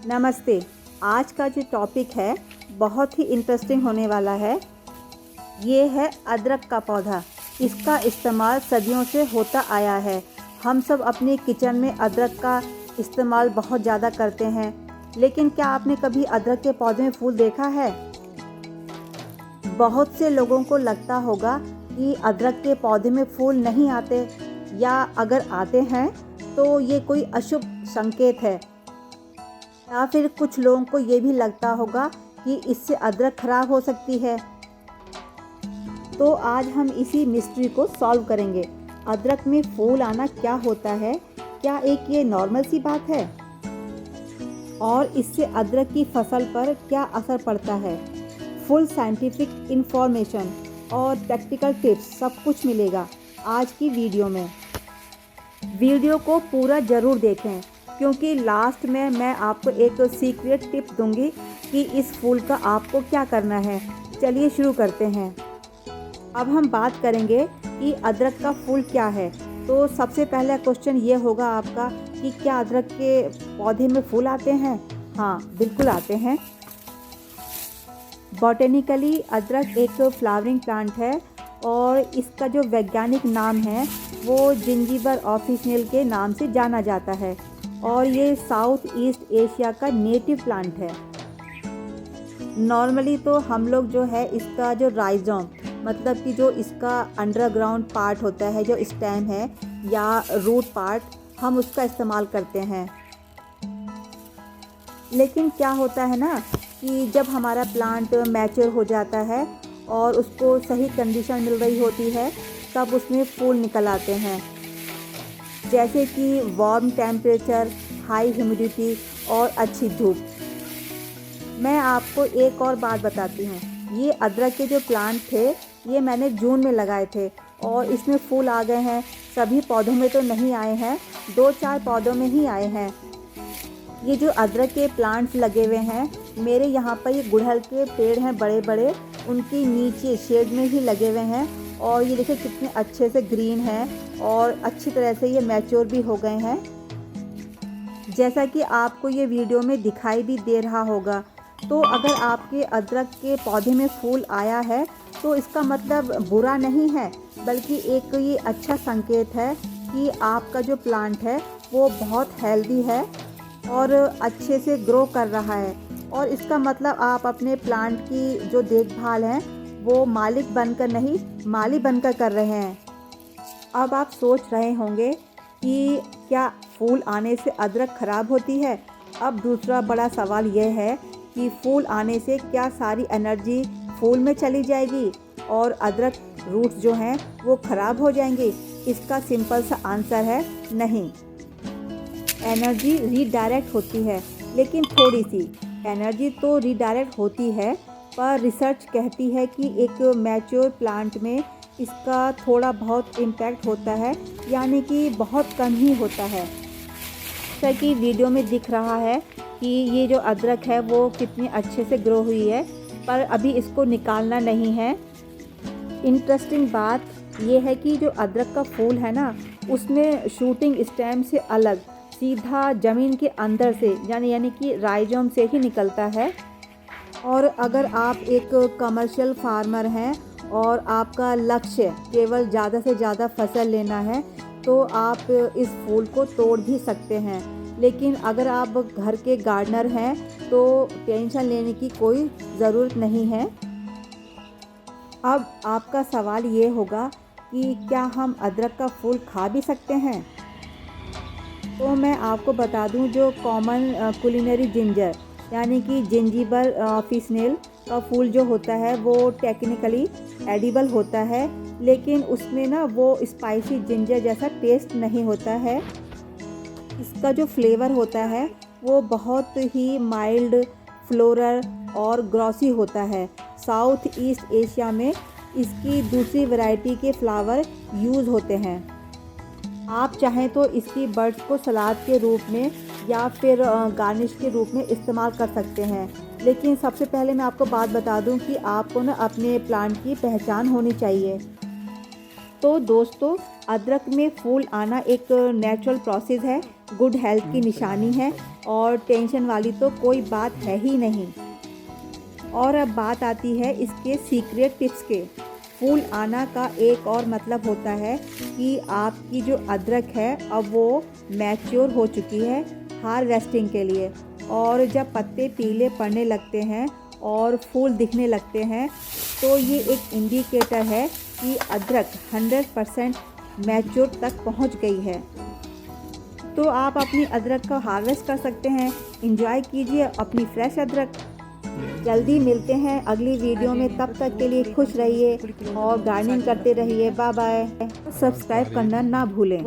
नमस्ते। आज का जो टॉपिक है बहुत ही इंटरेस्टिंग होने वाला है। ये है अदरक का पौधा। इसका इस्तेमाल सदियों से होता आया है। हम सब अपने किचन में अदरक का इस्तेमाल बहुत ज़्यादा करते हैं, लेकिन क्या आपने कभी अदरक के पौधे में फूल देखा है? बहुत से लोगों को लगता होगा कि अदरक के पौधे में फूल नहीं आते, या अगर आते हैं तो ये कोई अशुभ संकेत है, या फिर कुछ लोगों को ये भी लगता होगा कि इससे अदरक खराब हो सकती है। तो आज हम इसी मिस्ट्री को सॉल्व करेंगे। अदरक में फूल आना क्या होता है? क्या एक ये नॉर्मल सी बात है? और इससे अदरक की फसल पर क्या असर पड़ता है? फुल साइंटिफिक इंफॉर्मेशन और प्रैक्टिकल टिप्स सब कुछ मिलेगा आज की वीडियो में। वीडियो को पूरा ज़रूर देखें, क्योंकि लास्ट में मैं आपको एक सीक्रेट टिप दूंगी कि इस फूल का आपको क्या करना है। चलिए शुरू करते हैं। अब हम बात करेंगे कि अदरक का फूल क्या है। तो सबसे पहला क्वेश्चन ये होगा आपका कि क्या अदरक के पौधे में फूल आते हैं? हाँ, बिल्कुल आते हैं। बॉटेनिकली अदरक एक फ्लावरिंग प्लांट है और इसका जो वैज्ञानिक नाम है वो जिंजीबर ऑफिशियल के नाम से जाना जाता है, और ये साउथ ईस्ट एशिया का नेटिव प्लांट है। नॉर्मली तो हम लोग जो है इसका जो राइजोम, मतलब कि जो इसका अंडरग्राउंड पार्ट होता है, जो स्टेम है या रूट पार्ट, हम उसका इस्तेमाल करते हैं। लेकिन क्या होता है ना कि जब हमारा प्लांट मैच्योर हो जाता है और उसको सही कंडीशन मिल रही होती है, तब उसमें फूल निकल आते हैं, जैसे कि वार्म टेम्परेचर, हाई ह्यूमिडिटी और अच्छी धूप। मैं आपको एक और बात बताती हूँ। ये अदरक के जो प्लांट थे ये मैंने जून में लगाए थे और इसमें फूल आ गए हैं। सभी पौधों में तो नहीं आए हैं, 2-4 पौधों में ही आए हैं। ये जो अदरक के प्लांट्स लगे हुए हैं, मेरे यहाँ पर ये गुड़हल के पेड़ हैं बड़े बड़े, उनके नीचे शेड में ही लगे हुए हैं। और ये देखिए कितने अच्छे से ग्रीन हैं और अच्छी तरह से ये मैच्योर भी हो गए हैं, जैसा कि आपको ये वीडियो में दिखाई भी दे रहा होगा। तो अगर आपके अदरक के पौधे में फूल आया है तो इसका मतलब बुरा नहीं है, बल्कि एक ये अच्छा संकेत है कि आपका जो प्लांट है वो बहुत हेल्दी है और अच्छे से ग्रो कर रहा है। और इसका मतलब आप अपने प्लांट की जो देखभाल है वो मालिक बनकर नहीं, माली बनकर कर रहे हैं। अब आप सोच रहे होंगे कि क्या फूल आने से अदरक खराब होती है? अब दूसरा बड़ा सवाल यह है कि फूल आने से क्या सारी एनर्जी फूल में चली जाएगी और अदरक रूट्स जो हैं वो ख़राब हो जाएंगे? इसका सिंपल सा आंसर है नहीं। एनर्जी रीडायरेक्ट होती है, लेकिन थोड़ी सी एनर्जी तो रीडायरेक्ट होती है, पर रिसर्च कहती है कि एक मैच्योर प्लांट में इसका थोड़ा बहुत इम्पैक्ट होता है, यानी कि बहुत कम ही होता है। जैसा कि वीडियो में दिख रहा है कि ये जो अदरक है वो कितनी अच्छे से ग्रो हुई है, पर अभी इसको निकालना नहीं है। इंटरेस्टिंग बात ये है कि जो अदरक का फूल है ना, उसमें शूटिंग स्टेम से अलग सीधा ज़मीन के अंदर से यानी कि राइजोम से ही निकलता है। और अगर आप एक कमर्शियल फार्मर हैं और आपका लक्ष्य केवल ज़्यादा से ज़्यादा फसल लेना है, तो आप इस फूल को तोड़ भी सकते हैं। लेकिन अगर आप घर के गार्डनर हैं तो टेंशन लेने की कोई ज़रूरत नहीं है। अब आपका सवाल ये होगा कि क्या हम अदरक का फूल खा भी सकते हैं? तो मैं आपको बता दूं, जो कॉमन कुलिनरी जिंजर यानी कि जिंजीबर ऑफिशियल का फूल जो होता है वो टेक्निकली एडिबल होता है, लेकिन उसमें ना वो स्पाइसी जिंजर जैसा टेस्ट नहीं होता है। इसका जो फ्लेवर होता है वो बहुत ही माइल्ड, फ्लोरल और ग्रॉसी होता है। साउथ ईस्ट एशिया में इसकी दूसरी वैरायटी के फ्लावर यूज़ होते हैं। आप चाहें तो इसकी बड्स को सलाद के रूप में या फिर गार्निश के रूप में इस्तेमाल कर सकते हैं। लेकिन सबसे पहले मैं आपको बात बता दूं कि आपको ना अपने प्लांट की पहचान होनी चाहिए। तो दोस्तों, अदरक में फूल आना एक नेचुरल प्रोसेस है, गुड हेल्थ की निशानी है और टेंशन वाली तो कोई बात है ही नहीं। और अब बात आती है इसके सीक्रेट टिप्स के। फूल आना का एक और मतलब होता है कि आपकी जो अदरक है अब वो मैच्योर हो चुकी है हार्वेस्टिंग के लिए। और जब पत्ते पीले पड़ने लगते हैं और फूल दिखने लगते हैं तो ये एक इंडिकेटर है कि अदरक 100% मैच्योर तक पहुंच गई है। तो आप अपनी अदरक का हार्वेस्ट कर सकते हैं। एंजॉय कीजिए अपनी फ्रेश अदरक। जल्दी मिलते हैं अगली वीडियो में, तब तक के लिए खुश रहिए और गार्डनिंग करते रहिए। Bye bye. सब्सक्राइब करना ना भूलें।